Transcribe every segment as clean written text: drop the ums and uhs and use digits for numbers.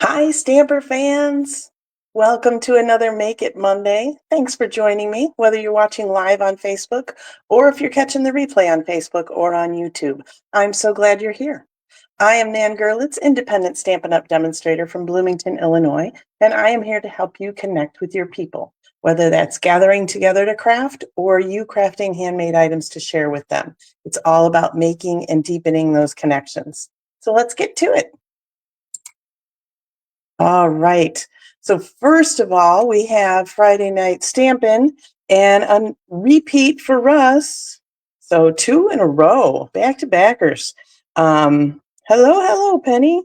Hi, Stamper fans. Welcome to another Make It Monday. Thanks for joining me, whether you're watching live on Facebook or if you're catching the replay on Facebook or on YouTube. I'm so glad you're here. I am Nan Gerlitz, independent Stampin' Up! Demonstrator from Bloomington, Illinois, and I am here to help you connect with your people, whether that's gathering together to craft or you crafting handmade items to share with them. It's all about making and deepening those connections. So let's get to it. All right. So first of all, we have Friday Night Stampin' and a repeat for Russ. So two in a row, back to backers. Hello, Penny.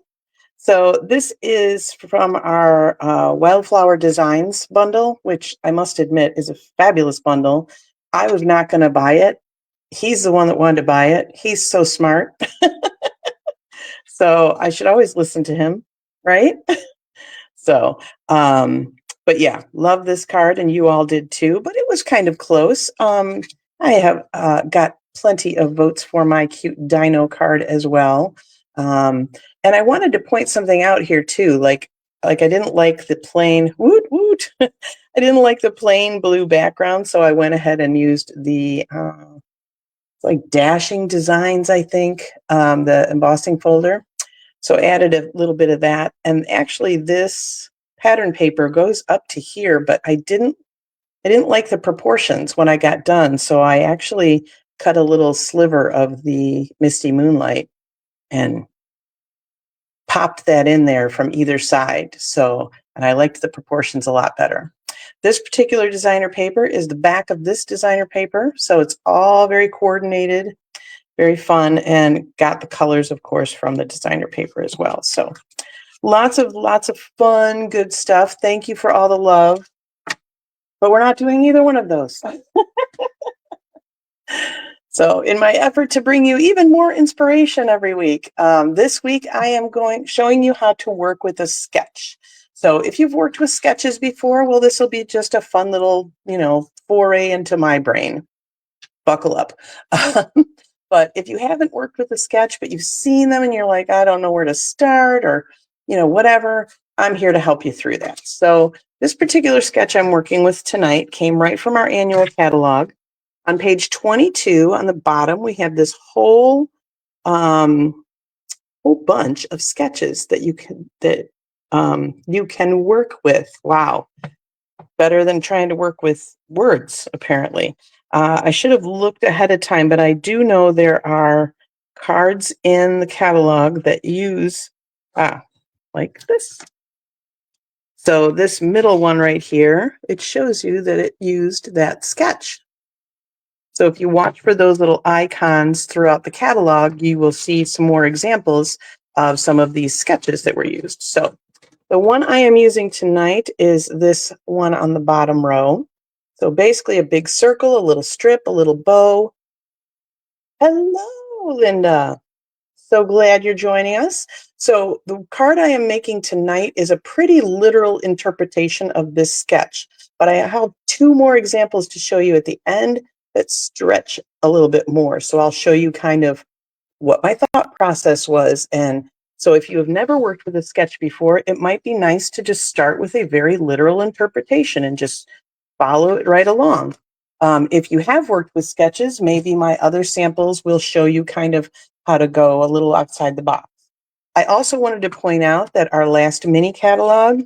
So this is from our Wildflower Designs bundle, which I must admit is a fabulous bundle. I was not going to buy it. He's the one that wanted to buy it. He's so smart. So I should always listen to him, right? So, but yeah, love this card, and you all did too, but it was kind of close. I have got plenty of votes for my cute dino card as well. And I wanted to point something out here too, like I didn't like the plain woot woot. I didn't like the plain blue background, so I went ahead and used the like Dashing Designs, I think, the embossing folder. So added a little bit of that. And actually this pattern paper goes up to here, but I didn't like the proportions when I got done. So I actually cut a little sliver of the Misty Moonlight and popped that in there from either side. So, and I liked the proportions a lot better. This particular designer paper is the back of this designer paper. So it's all very coordinated, very fun, and got the colors, of course, from the designer paper as well. So lots of fun, good stuff. Thank you for all the love. But we're not doing either one of those. So in my effort to bring you even more inspiration every week, this week I am showing you how to work with a sketch. So if you've worked with sketches before, well, this will be just a fun little, foray into my brain. Buckle up. But if you haven't worked with a sketch, but you've seen them and you're like, I don't know where to start, or, whatever, I'm here to help you through that. So this particular sketch I'm working with tonight came right from our annual catalog. On page 22, on the bottom, we have this whole bunch of sketches that you can work with. Wow. Better than trying to work with words, apparently. I should have looked ahead of time, but I do know there are cards in the catalog that use, like this. So this middle one right here, it shows you that it used that sketch. So if you watch for those little icons throughout the catalog, you will see some more examples of some of these sketches that were used. So the one I am using tonight is this one on the bottom row. So basically a big circle, a little strip, a little bow. Hello, Linda. So glad you're joining us. So the card I am making tonight is a pretty literal interpretation of this sketch, but I have two more examples to show you at the end that stretch a little bit more. So I'll show you kind of what my thought process was. And so if you have never worked with a sketch before, it might be nice to just start with a very literal interpretation and just follow it right along. If you have worked with sketches, maybe my other samples will show you kind of how to go a little outside the box. I also wanted to point out that our last mini catalog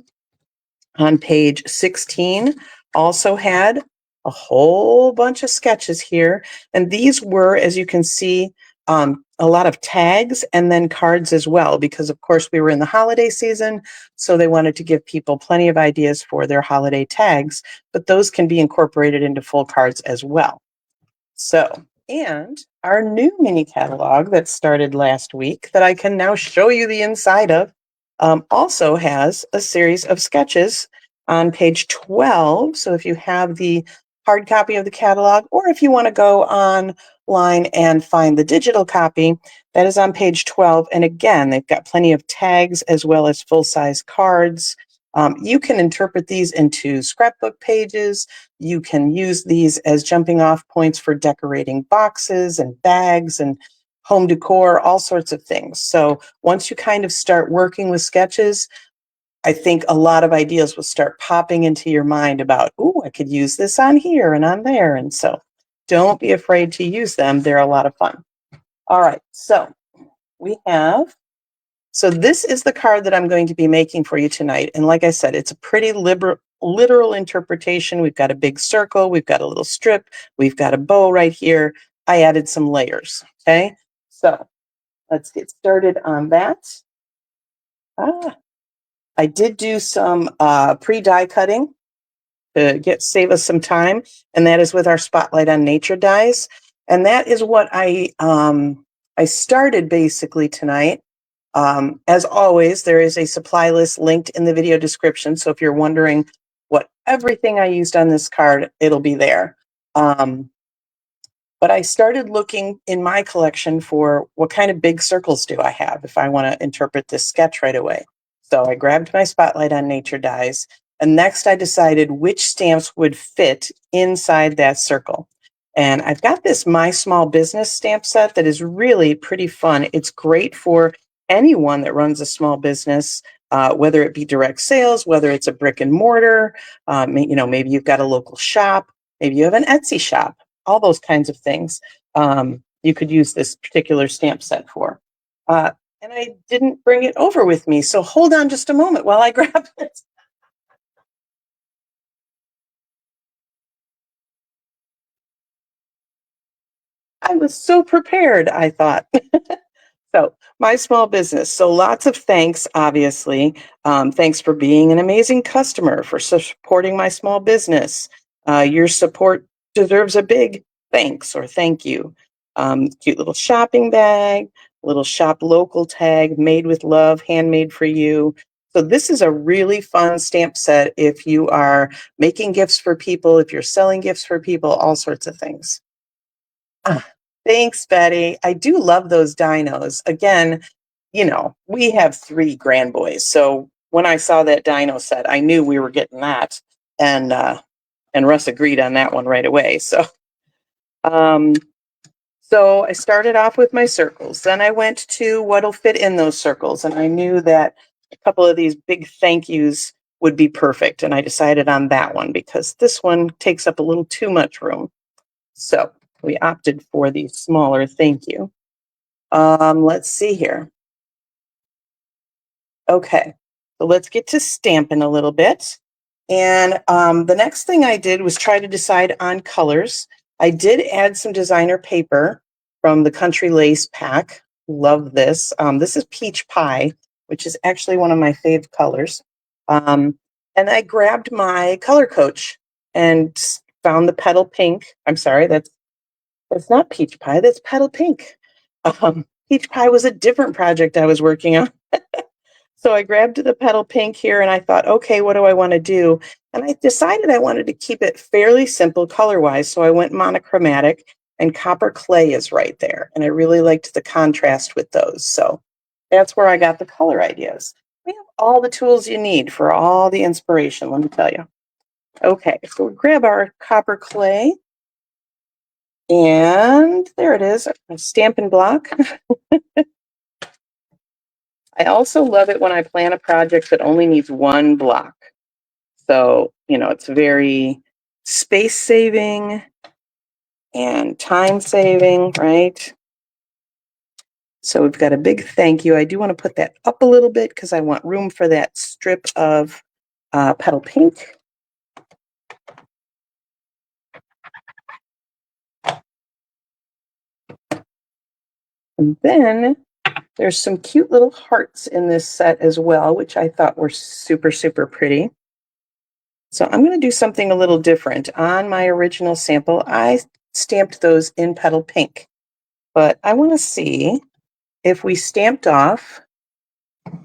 on page 16 also had a whole bunch of sketches here. And these were, as you can see, a lot of tags and then cards as well, because of course we were in the holiday season, so they wanted to give people plenty of ideas for their holiday tags, but those can be incorporated into full cards as well. So, and our new mini catalog that started last week that I can now show you the inside of also has a series of sketches on page 12. So if you have the hard copy of the catalog, or if you want to go online and find the digital copy, that is on page 12. And again, they've got plenty of tags as well as full-size cards. You can interpret these into scrapbook pages. You can use these as jumping off points for decorating boxes and bags and home decor, all sorts of things. So once you kind of start working with sketches, I think a lot of ideas will start popping into your mind about, oh, I could use this on here and on there. And so don't be afraid to use them. They're a lot of fun. All right, so so this is the card that I'm going to be making for you tonight. And like I said, it's a pretty literal interpretation. We've got a big circle, we've got a little strip, we've got a bow right here. I added some layers, okay? So let's get started on that. I did do some pre-die cutting to save us some time, and that is with our Spotlight on Nature dies. And that is what I started basically tonight. As always, there is a supply list linked in the video description. So if you're wondering what everything I used on this card, it'll be there. But I started looking in my collection for what kind of big circles do I have if I want to interpret this sketch right away. So I grabbed my Spotlight on Nature dies, and next I decided which stamps would fit inside that circle. And I've got this My Small Business stamp set that is really pretty fun. It's great for anyone that runs a small business, whether it be direct sales, whether it's a brick and mortar, maybe you've got a local shop, maybe you have an Etsy shop, all those kinds of things. You could use this particular stamp set for. And I didn't bring it over with me, so hold on just a moment while I grab it. I was so prepared, I thought. So, My Small Business. So, lots of thanks, obviously. Thanks for being an amazing customer, for supporting my small business. Your support deserves a big thanks or thank you. Cute little shopping bag, little shop local tag, made with love, handmade for you. So, this is a really fun stamp set if you are making gifts for people, if you're selling gifts for people, all sorts of things. Thanks, Betty. I do love those dinos. Again, we have 3 grand boys. So when I saw that dino set, I knew we were getting that. And Russ agreed on that one right away. So so I started off with my circles. Then I went to what'll fit in those circles. And I knew that a couple of these big thank yous would be perfect. And I decided on that one because this one takes up a little too much room. So we opted for the smaller thank you. Let's see here. Okay, so let's get to stamping a little bit. And the next thing I did was try to decide on colors. I did add some designer paper from the Country Lace pack. Love this. This is Peach Pie, which is actually one of my fave colors. And I grabbed my color coach and found the Petal Pink. I'm sorry, that's not Peach Pie, that's Petal Pink. Peach Pie was a different project I was working on. So I grabbed the Petal Pink here and I thought, okay, what do I want to do? And I decided I wanted to keep it fairly simple color-wise. So I went monochromatic, and Copper Clay is right there. And I really liked the contrast with those. So that's where I got the color ideas. We have all the tools you need for all the inspiration, let me tell you. Okay, so we grab our Copper Clay. And there it is, a Stampin' Block. I also love it when I plan a project that only needs one block. So, it's very space saving and time saving, right? So we've got a big thank you. I do want to put that up a little bit because I want room for that strip of Petal Pink. And then there's some cute little hearts in this set as well, which I thought were super, super pretty. So I'm going to do something a little different. On my original sample, I stamped those in Petal Pink. But I want to see if we stamped off,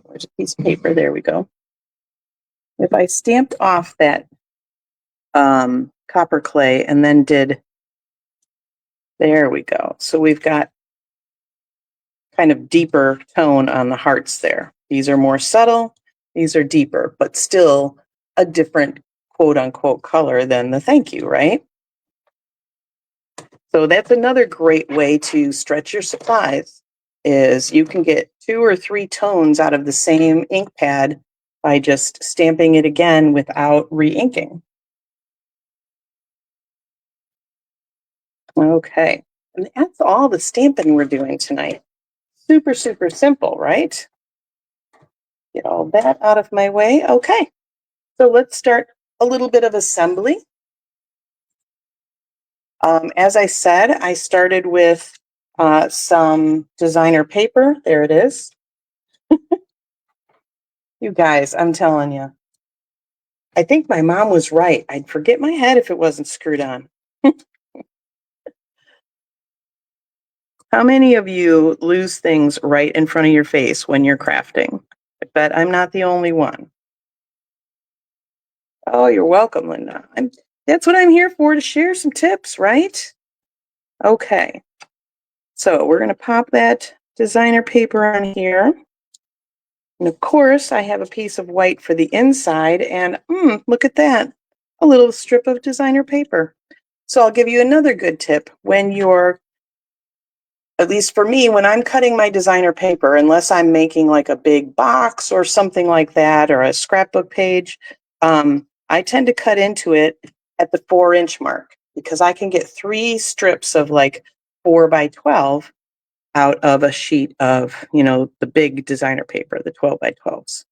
where's a piece of paper? There we go. If I stamped off that Copper Clay and then there we go. So we've got kind of deeper tone on the hearts there. These are more subtle, these are deeper, but still a different quote unquote color than the thank you, right? So that's another great way to stretch your supplies, is you can get 2 or 3 tones out of the same ink pad by just stamping it again without re-inking. Okay, and that's all the stamping we're doing tonight. Super, super simple, right? Get all that out of my way. Okay, so let's start a little bit of assembly. As I said, I started with some designer paper. There it is. You guys, I'm telling you. I think my mom was right. I'd forget my head if it wasn't screwed on. How many of you lose things right in front of your face when you're crafting? I bet I'm not the only one. Oh, you're welcome, Linda. That's what I'm here for, to share some tips, right? Okay. So we're going to pop that designer paper on here. And of course, I have a piece of white for the inside, and look at that, a little strip of designer paper. So I'll give you another good tip when you're, at least for me, when I'm cutting my designer paper, unless I'm making like a big box or something like that, or a scrapbook page, I tend to cut into it at the 4-inch mark, because I can get 3 strips of like 4 by 12 out of a sheet of, the big designer paper, the 12 by 12s.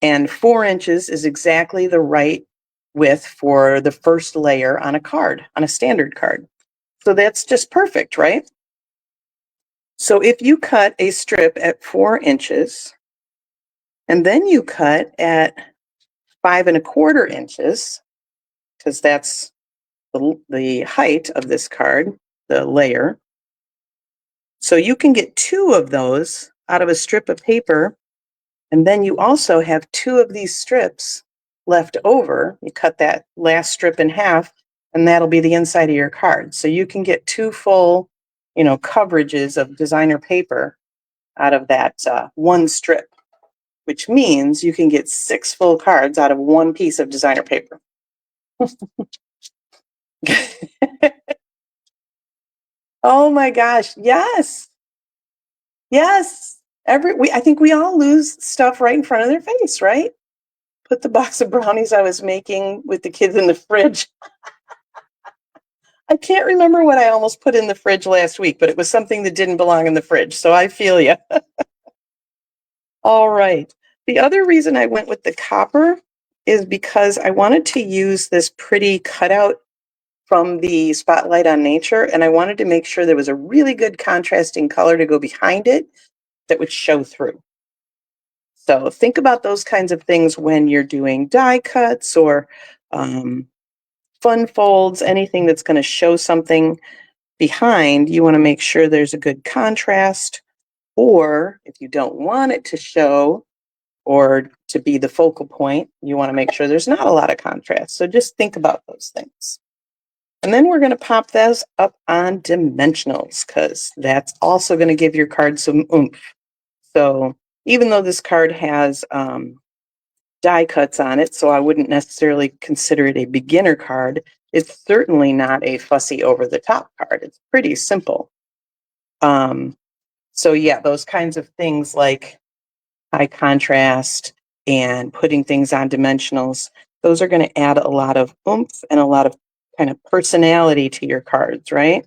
And 4 inches is exactly the right width for the first layer on a card, on a standard card. So that's just perfect, right? So if you cut a strip at 4 inches, and then you cut at 5 1/4 inches, because that's the height of this card, the layer. So you can get 2 of those out of a strip of paper, and then you also have 2 of these strips left over. You cut that last strip in half, and that'll be the inside of your card. So you can get 2 full, coverages of designer paper out of that 1 strip, which means you can get 6 full cards out of 1 piece of designer paper. Oh my gosh, yes. Yes. I think we all lose stuff right in front of their face, right? Put the box of brownies I was making with the kids in the fridge. I can't remember what I almost put in the fridge last week, but it was something that didn't belong in the fridge, so I feel you. All right. The other reason I went with the copper is because I wanted to use this pretty cutout from the Spotlight on Nature, and I wanted to make sure there was a really good contrasting color to go behind it that would show through. So think about those kinds of things when you're doing die cuts or fun folds, anything that's going to show something behind. You want to make sure there's a good contrast, or if you don't want it to show or to be the focal point, you want to make sure there's not a lot of contrast. So just think about those things. And then we're going to pop those up on dimensionals, because that's also going to give your card some oomph. So even though this card has die cuts on it, so I wouldn't necessarily consider it a beginner card, it's certainly not a fussy over-the-top card. It's pretty simple. So yeah, those kinds of things like high contrast and putting things on dimensionals, those are going to add a lot of oomph and a lot of kind of personality to your cards, right?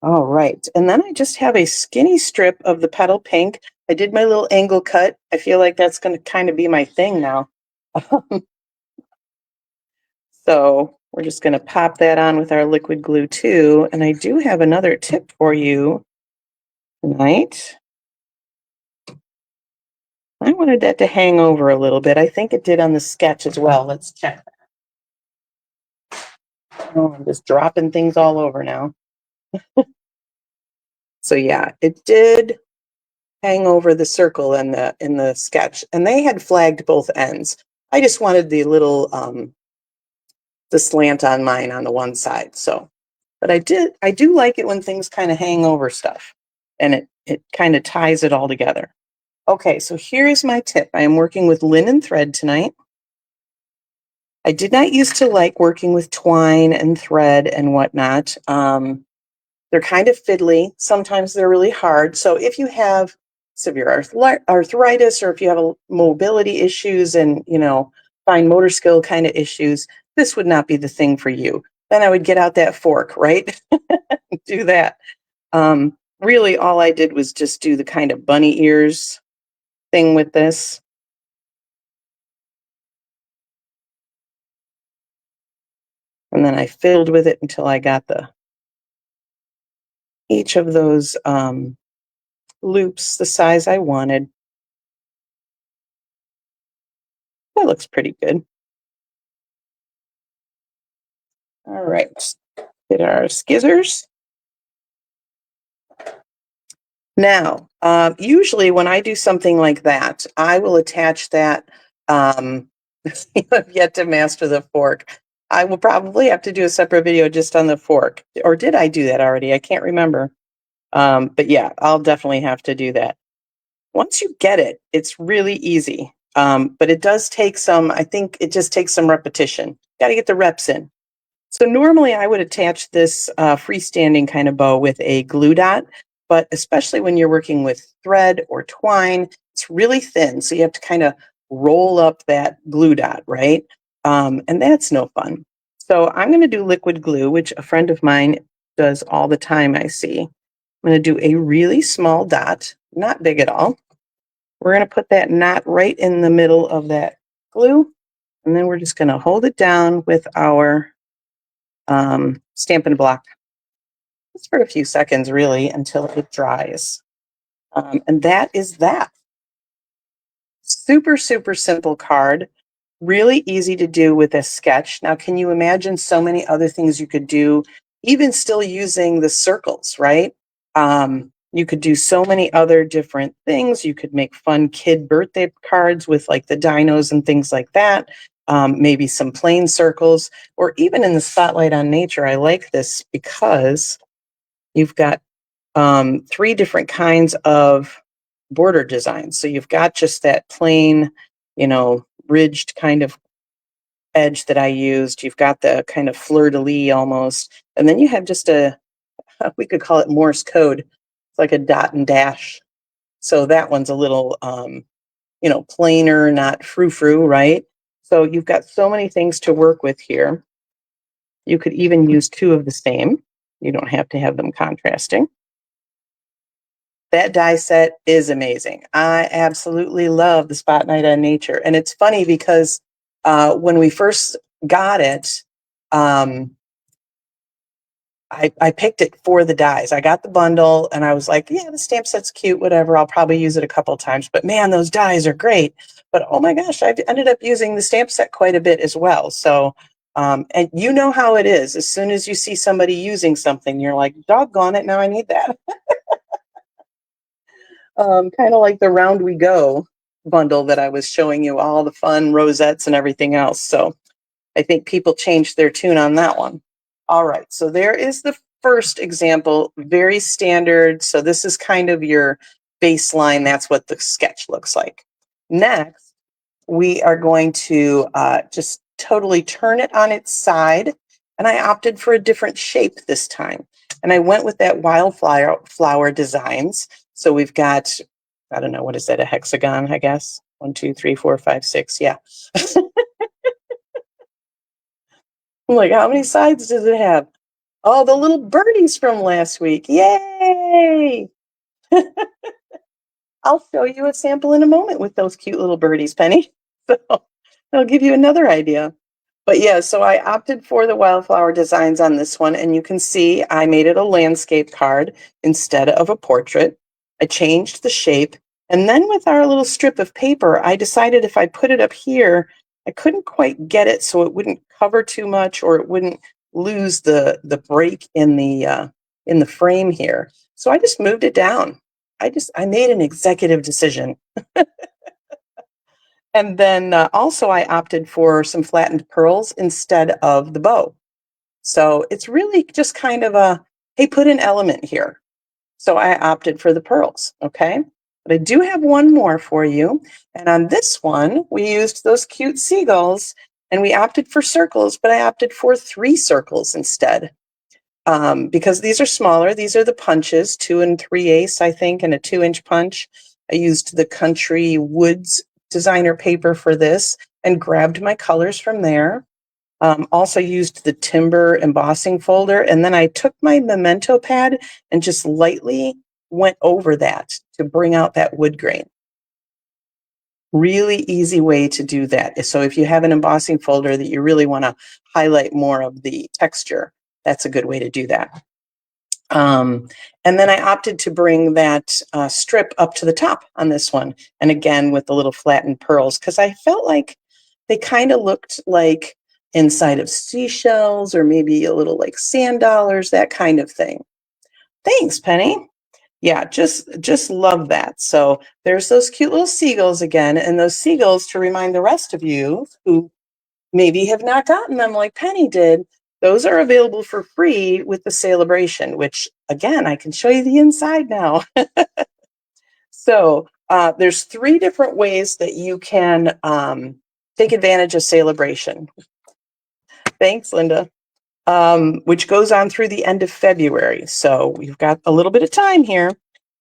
All right. And then I just have a skinny strip of the petal pink. I did my little angle cut. I feel like that's going to kind of be my thing now. So we're just going to pop that on with our liquid glue too. And I do have another tip for you tonight. I wanted that to hang over a little bit. I think it did on the sketch as well. Let's check that. Oh, I'm just dropping things all over now. So yeah, it did hang over the circle in the sketch, and they had flagged both ends. I just wanted the little the slant on mine on the one side. So, but I do like it when things kind of hang over stuff, and it kind of ties it all together. Okay, so here's my tip. I am working with linen thread tonight. I did not used to like working with twine and thread and whatnot. They're kind of fiddly. Sometimes they're really hard. So if you have severe arthritis, or if you have mobility issues and, fine motor skill kind of issues, this would not be the thing for you. Then I would get out that fork, right? Do that. Really, all I did was just do the kind of bunny ears thing with this. And then I filled with it until I got each of those loops the size I wanted. That looks pretty good. All right, get our skizzers. Now, usually when I do something like that, I will attach that. You have yet to master the fork. I will probably have to do a separate video just on the fork. Or did I do that already? I can't remember. But yeah, I'll definitely have to do that. Once you get it, it's really easy. But it does take I think it just takes some repetition. Got to get the reps in. So normally I would attach this freestanding kind of bow with a glue dot, but especially when you're working with thread or twine, it's really thin. So you have to kind of roll up that glue dot, right? And that's no fun. So I'm going to do liquid glue, which a friend of mine does all the time, I see. I'm going to do a really small dot, not big at all. We're going to put that knot right in the middle of that glue, and then we're just going to hold it down with our Stampin' Block. Just for a few seconds, really, until it dries. And that is that. Super, super simple card. Really easy to do with a sketch. Now, can you imagine so many other things you could do, even still using the circles, right? You could do so many other different things. You could make fun kid birthday cards with like the dinos and things like that. Maybe some plain circles, or even in the Spotlight on Nature. I like this because you've got 3 different kinds of border designs. So you've got just that plain, ridged kind of edge that I used. You've got the kind of fleur-de-lis almost. And then you have just we could call it Morse code. It's like a dot and dash. So that one's a little, plainer, not frou-frou, right? So you've got so many things to work with here. You could even use 2 of the same. You don't have to have them contrasting. That die set is amazing. I absolutely love the Spotlight on Nature. And it's funny because when we first got it, I picked it for the dies. I got the bundle and I was like, yeah, the stamp set's cute, whatever. I'll probably use it a couple times. But man, those dies are great. But oh my gosh, I've ended up using the stamp set quite a bit as well. So, and you know how it is. As soon as you see somebody using something, you're like, doggone it, now I need that. Kind of like the Round We Go bundle that I was showing you, all the fun rosettes and everything else. So I think people changed their tune on that one. All right, so there is the first example, very standard. So this is kind of your baseline. That's what the sketch looks like. Next, we are going to just totally turn it on its side. And I opted for a different shape this time. And I went with that wildflower designs. So we've got, I don't know, what is that, a hexagon, I guess? 1, 2, 3, 4, 5, 6, yeah. I'm like, how many sides does it have? Oh, the little birdies from last week. Yay! I'll show you a sample in a moment with those cute little birdies, Penny. So I'll give you another idea. But yeah, so I opted for the wildflower designs on this one, and you can see I made it a landscape card instead of a portrait. I changed the shape, and then with our little strip of paper, I decided if I put it up here, I couldn't quite get it so it wouldn't cover too much or it wouldn't lose the break in the frame here. So I just moved it down. I made an executive decision. And then also I opted for some flattened pearls instead of the bow. So it's really just kind of hey, put an element here. So I opted for the pearls, okay? But I do have one more for you. And on this one, we used those cute seagulls and we opted for circles, but I opted for 3 circles instead. Because these are smaller. These are the punches, 2 and 3/8, I think, and a 2-inch punch. I used the Country Woods designer paper for this and grabbed my colors from there. Also used the Timber embossing folder, and then I took my Memento pad and just lightly went over that to bring out that wood grain. Really easy way to do that. So if you have an embossing folder that you really want to highlight more of the texture, that's a good way to do that. And then I opted to bring that strip up to the top on this one. And again, with the little flattened pearls, because I felt like they kind of looked like inside of seashells or maybe a little like sand dollars, that kind of thing. Thanks, Penny. Yeah, just love that. So there's those cute little seagulls again, and those seagulls, to remind the rest of you who maybe have not gotten them like Penny did, those are available for free with the Celebration, which again, I can show you the inside now. So there's 3 different ways that you can take advantage of Celebration. Thanks, Linda. Which goes on through the end of February. So we've got a little bit of time here,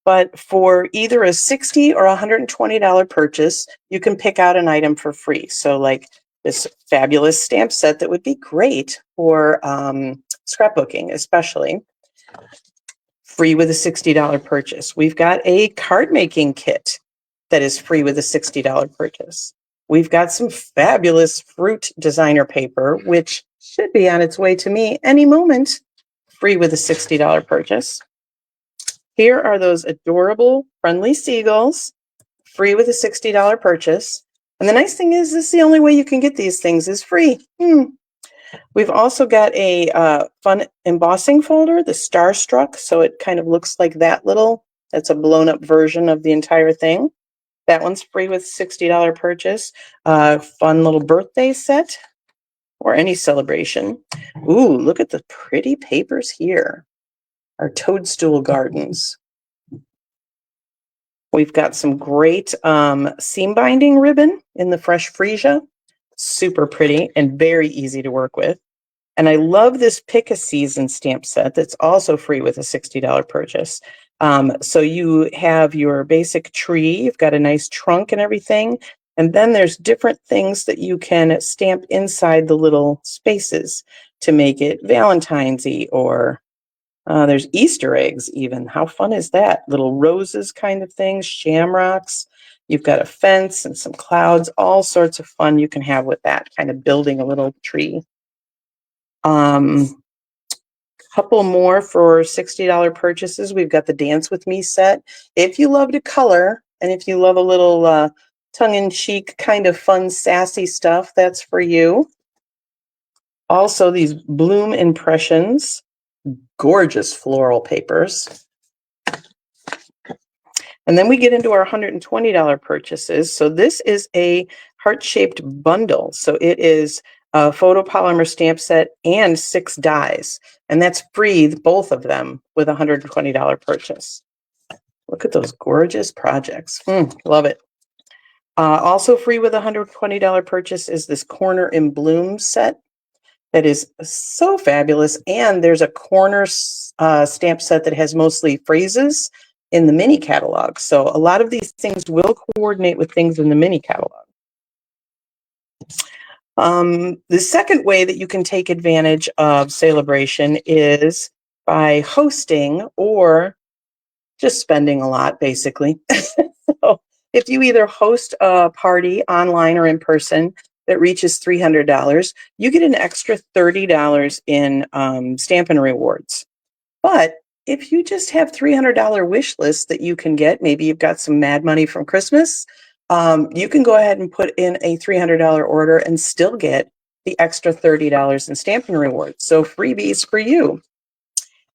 but for either a $60 or $120 purchase, you can pick out an item for free. So like this fabulous stamp set that would be great for scrapbooking, especially. Free with a $60 purchase. We've got a card making kit that is free with a $60 purchase. We've got some fabulous fruit designer paper, which should be on its way to me any moment, free with a $60 purchase. Here are those adorable, friendly seagulls, free with a $60 purchase. And the nice thing is, this is the only way you can get these things is free. We've also got a fun embossing folder, the Starstruck, so it kind of looks like that little, that's a blown up version of the entire thing. That one's free with $60 purchase. Fun little birthday set or any celebration. Ooh, look at the pretty papers here. Our toadstool gardens. We've got some great seam binding ribbon in the Fresh Freesia. Super pretty and very easy to work with. And I love this Pick a Season stamp set that's also free with a $60 purchase. So you have your basic tree, you've got a nice trunk and everything. And then there's different things that you can stamp inside the little spaces to make it Valentine's-y, or there's Easter eggs even. How fun is that? Little roses kind of things, shamrocks. You've got a fence and some clouds, all sorts of fun you can have with that, kind of building a little tree. Couple more for $60 purchases. We've got the Dance With Me set. If you love to color and if you love a little tongue-in-cheek kind of fun, sassy stuff, that's for you. Also, these Bloom Impressions, gorgeous floral papers. And then we get into our $120 purchases. So this is a heart-shaped bundle. So it is a photopolymer stamp set and 6 dies. And that's free, both of them, with a $120 purchase. Look at those gorgeous projects. Love it. Also free with a $120 purchase is this Corner in Bloom set. That is so fabulous. And there's a corner stamp set that has mostly phrases in the mini catalog. So a lot of these things will coordinate with things in the mini catalog. The second way that you can take advantage of Celebration is by hosting or just spending a lot, basically. So if you either host a party online or in person that reaches $300, you get an extra $30 in Stampin' Rewards. But if you just have $300 wish lists that you can get, maybe you've got some mad money from Christmas, you can go ahead and put in a $300 order and still get the extra $30 in Stampin' Rewards. So freebies for you.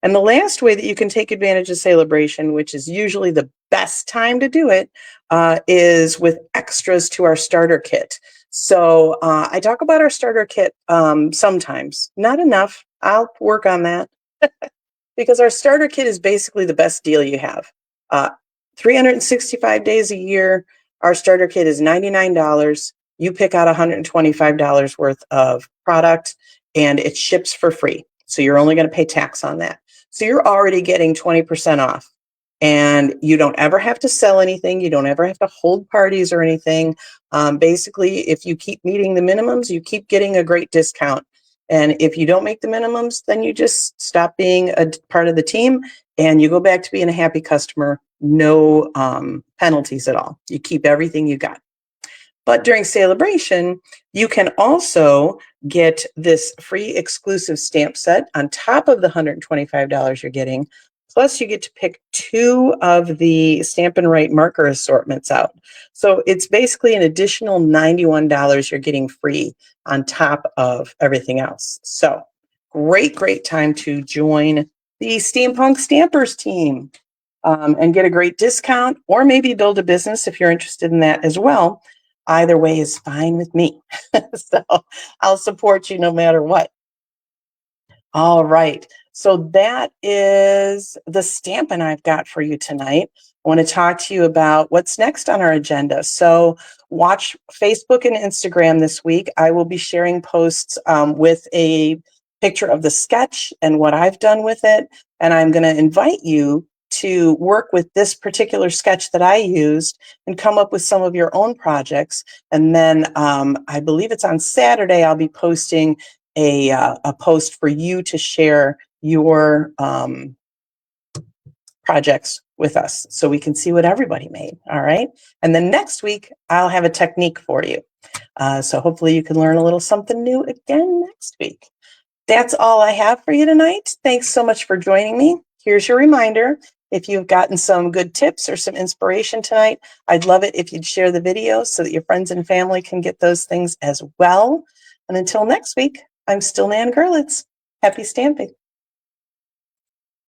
And the last way that you can take advantage of Celebration, which is usually the best time to do it, is with extras to our starter kit. So I talk about our starter kit sometimes, not enough. I'll work on that. Because our starter kit is basically the best deal you have. 365 days a year, our starter kit is $99. You pick out $125 worth of product and it ships for free. So you're only going to pay tax on that. So you're already getting 20% off. And you don't ever have to sell anything. You don't ever have to hold parties or anything. Basically, if you keep meeting the minimums, you keep getting a great discount. And if you don't make the minimums, then you just stop being a part of the team and you go back to being a happy customer. No penalties at all. You keep everything you got. But during celebration, you can also get this free exclusive stamp set on top of the $125 you're getting. Plus, you get to pick 2 of the Stampin' Write marker assortments out. So it's basically an additional $91 you're getting free on top of everything else. So great, great time to join the Steampunk Stampers team and get a great discount, or maybe build a business if you're interested in that as well. Either way is fine with me. So I'll support you no matter what. All right. So that is the Stampin' I've got for you tonight. I want to talk to you about what's next on our agenda. So watch Facebook and Instagram this week. I will be sharing posts with a picture of the sketch and what I've done with it. And I'm going to invite you to work with this particular sketch that I used and come up with some of your own projects. And then I believe it's on Saturday, I'll be posting a post for you to share your projects with us so we can see what everybody made. All right. And then next week, I'll have a technique for you. So hopefully you can learn a little something new again next week. That's all I have for you tonight. Thanks so much for joining me. Here's your reminder. If you've gotten some good tips or some inspiration tonight, I'd love it if you'd share the video so that your friends and family can get those things as well. And until next week, I'm still Nan Gurlitz. Happy stamping.